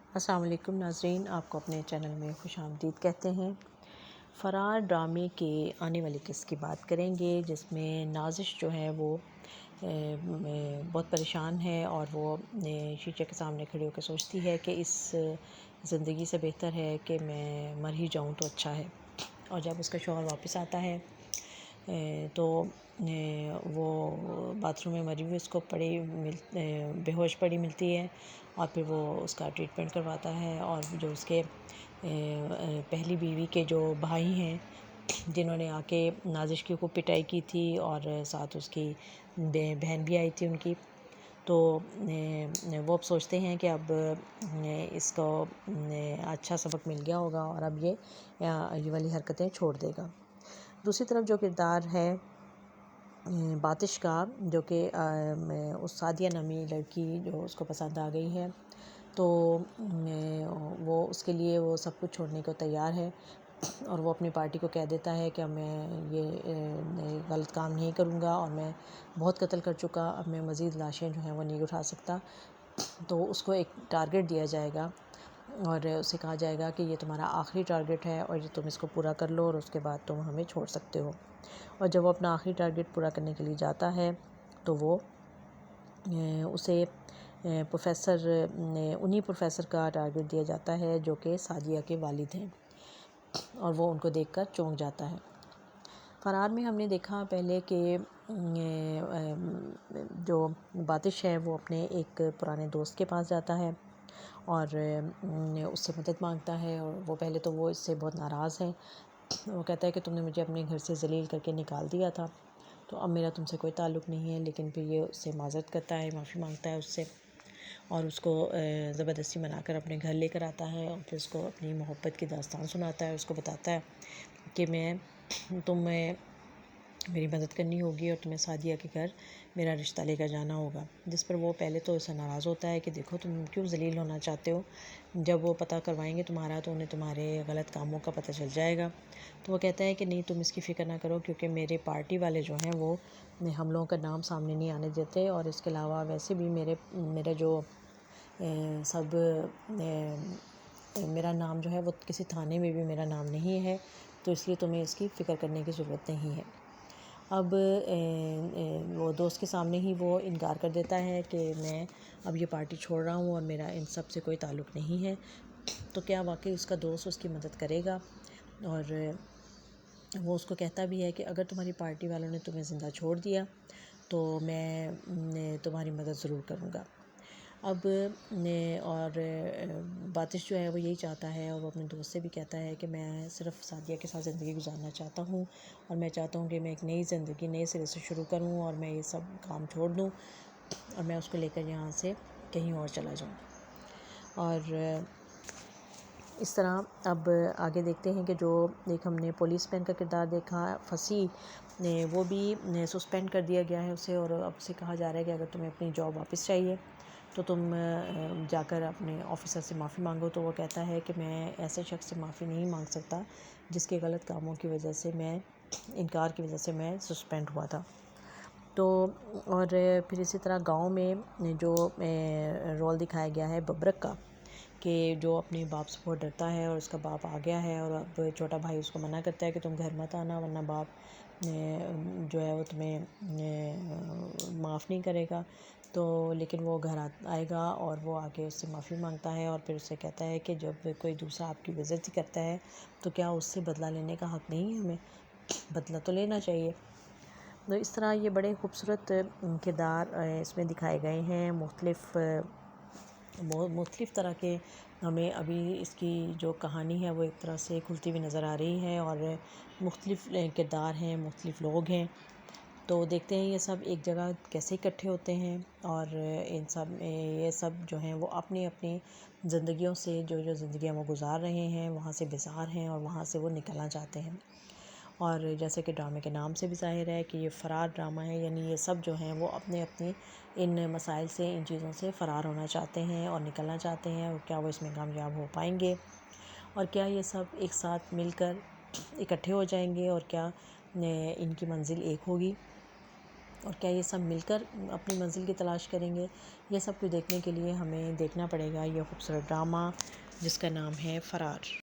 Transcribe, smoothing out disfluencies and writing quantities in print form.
السلام علیکم ناظرین، آپ کو اپنے چینل میں خوش آمدید کہتے ہیں۔ فرار ڈرامے کے آنے والی قسط کی بات کریں گے، جس میں نازش جو ہے وہ بہت پریشان ہے اور وہ شیشے کے سامنے کھڑی ہو کے سوچتی ہے کہ اس زندگی سے بہتر ہے کہ میں مر ہی جاؤں تو اچھا ہے۔ اور جب اس کا شوہر واپس آتا ہے تو وہ باتھ روم میں مری ہوئی اس کو بے ہوش پڑی ملتی ہے، اور پھر وہ اس کا ٹریٹمنٹ کرواتا ہے، اور جو اس کے پہلی بیوی کے جو بھائی ہیں جنہوں نے آ کے نازش کی خوب پٹائی کی تھی، اور ساتھ اس کی بہن بھی آئی تھی ان کی، تو وہ اب سوچتے ہیں کہ اب اس کو اچھا سبق مل گیا ہوگا اور اب یہ والی حرکتیں چھوڑ دے گا۔ دوسری طرف جو کردار ہے باتش کا، جو کہ اس سعدیہ نامی لڑکی جو اس کو پسند آ گئی ہے، تو وہ اس کے لیے وہ سب کچھ چھوڑنے کو تیار ہے، اور وہ اپنی پارٹی کو کہہ دیتا ہے کہ اب میں یہ غلط کام نہیں کروں گا، اور میں بہت قتل کر چکا، اب میں مزید لاشیں جو ہیں وہ نہیں اٹھا سکتا۔ تو اس کو ایک ٹارگٹ دیا جائے گا اور اسے کہا جائے گا کہ یہ تمہارا آخری ٹارگٹ ہے، اور یہ تم اس کو پورا کر لو اور اس کے بعد تم ہمیں چھوڑ سکتے ہو۔ اور جب وہ اپنا آخری ٹارگٹ پورا کرنے کے لیے جاتا ہے تو وہ اسے انہی پروفیسر کا ٹارگٹ دیا جاتا ہے جو کہ سعدیہ کے والد ہیں، اور وہ ان کو دیکھ کر چونک جاتا ہے۔ فرار میں ہم نے دیکھا پہلے کہ جو باتش ہے وہ اپنے ایک پرانے دوست کے پاس جاتا ہے اور اس سے مدد مانگتا ہے، اور وہ پہلے تو وہ اس سے بہت ناراض ہے۔ وہ کہتا ہے کہ تم نے مجھے اپنے گھر سے ذلیل کر کے نکال دیا تھا، تو اب میرا تم سے کوئی تعلق نہیں ہے، لیکن پھر یہ اس سے معذرت کرتا ہے، معافی مانگتا ہے اس سے، اور اس کو زبردستی منا کر اپنے گھر لے کر آتا ہے، اور پھر اس کو اپنی محبت کی داستان سناتا ہے، اس کو بتاتا ہے کہ تمہیں میری مدد کرنی ہوگی اور تمہیں سعدیہ کے گھر میرا رشتہ لے کر جانا ہوگا۔ جس پر وہ پہلے تو اسے ناراض ہوتا ہے کہ دیکھو تم کیوں ذلیل ہونا چاہتے ہو، جب وہ پتہ کروائیں گے تمہارا تو انہیں تمہارے غلط کاموں کا پتہ چل جائے گا۔ تو وہ کہتا ہے کہ نہیں، تم اس کی فکر نہ کرو، کیونکہ میرے پارٹی والے جو ہیں وہ ہم لوگوں کا نام سامنے نہیں آنے دیتے، اور اس کے علاوہ ویسے بھی میرا جو میرا نام جو ہے وہ کسی تھانے میں بھی میرا نام نہیں ہے، تو اس لیے تمہیں اس کی فکر کرنے کی ضرورت نہیں ہے۔ اب وہ دوست کے سامنے ہی وہ انکار کر دیتا ہے کہ میں اب یہ پارٹی چھوڑ رہا ہوں اور میرا ان سب سے کوئی تعلق نہیں ہے۔ تو کیا واقعی اس کا دوست اس کی مدد کرے گا؟ اور وہ اس کو کہتا بھی ہے کہ اگر تمہاری پارٹی والوں نے تمہیں زندہ چھوڑ دیا تو میں تمہاری مدد ضرور کروں گا۔ اب اور باتش جو ہے وہ یہی چاہتا ہے، اور وہ اپنے دوست سے بھی کہتا ہے کہ میں صرف سعدیہ کے ساتھ زندگی گزارنا چاہتا ہوں، اور میں چاہتا ہوں کہ میں ایک نئی زندگی نئے سرے سے شروع کروں، اور میں یہ سب کام چھوڑ دوں اور میں اس کو لے کر یہاں سے کہیں اور چلا جاؤں۔ اور اس طرح اب آگے دیکھتے ہیں کہ جو ایک ہم نے پولیس مین کا کردار دیکھا فصیح نے، وہ بھی سسپینڈ کر دیا گیا ہے اسے، اور اب اسے کہا جا رہا ہے کہ اگر تمہیں اپنی جاب واپس چاہیے تو تم جا کر اپنے آفیسر سے معافی مانگو۔ تو وہ کہتا ہے کہ میں ایسے شخص سے معافی نہیں مانگ سکتا جس کے غلط کاموں کی وجہ سے انکار کی وجہ سے میں سسپینڈ ہوا تھا۔ تو اور پھر اسی طرح گاؤں میں جو رول دکھایا گیا ہے ببرک کا، کہ جو اپنے باپ سے بہت ڈرتا ہے، اور اس کا باپ آ گیا ہے اور اب چھوٹا بھائی اس کو منع کرتا ہے کہ تم گھر مت آنا ورنہ باپ جو ہے وہ تمہیں معاف نہیں کرے گا۔ تو لیکن وہ گھر آئے گا اور وہ آ کے اس سے معافی مانگتا ہے، اور پھر اسے کہتا ہے کہ جب کوئی دوسرا آپ کی بےعزتی کرتا ہے تو کیا اس سے بدلہ لینے کا حق نہیں ہے؟ ہمیں بدلہ تو لینا چاہیے۔ تو اس طرح یہ بڑے خوبصورت کردار اس میں دکھائے گئے ہیں، مختلف طرح کے۔ ہمیں ابھی اس کی جو کہانی ہے وہ ایک طرح سے کھلتی ہوئی نظر آ رہی ہے، اور مختلف کردار ہیں، مختلف لوگ ہیں، تو دیکھتے ہیں یہ سب ایک جگہ کیسے اکٹھے ہوتے ہیں، اور یہ سب جو ہیں وہ اپنی اپنی زندگیوں سے جو زندگیاں وہ گزار رہے ہیں وہاں سے بیزار ہیں، اور وہاں سے وہ نکلنا چاہتے ہیں۔ اور جیسے کہ ڈرامے کے نام سے بھی ظاہر ہے کہ یہ فرار ڈرامہ ہے، یعنی یہ سب جو ہیں وہ اپنے ان مسائل سے، ان چیزوں سے فرار ہونا چاہتے ہیں اور نکلنا چاہتے ہیں، اور کیا وہ اس میں کامیاب ہو پائیں گے، اور کیا یہ سب ایک ساتھ مل کر اکٹھے ہو جائیں گے، اور کیا ان کی منزل ایک ہوگی۔ اور کیا یہ سب مل کر اپنی منزل کی تلاش کریں گے؟ یہ سب کچھ دیکھنے کے لیے ہمیں دیکھنا پڑے گا یہ خوبصورت ڈرامہ جس کا نام ہے فرار۔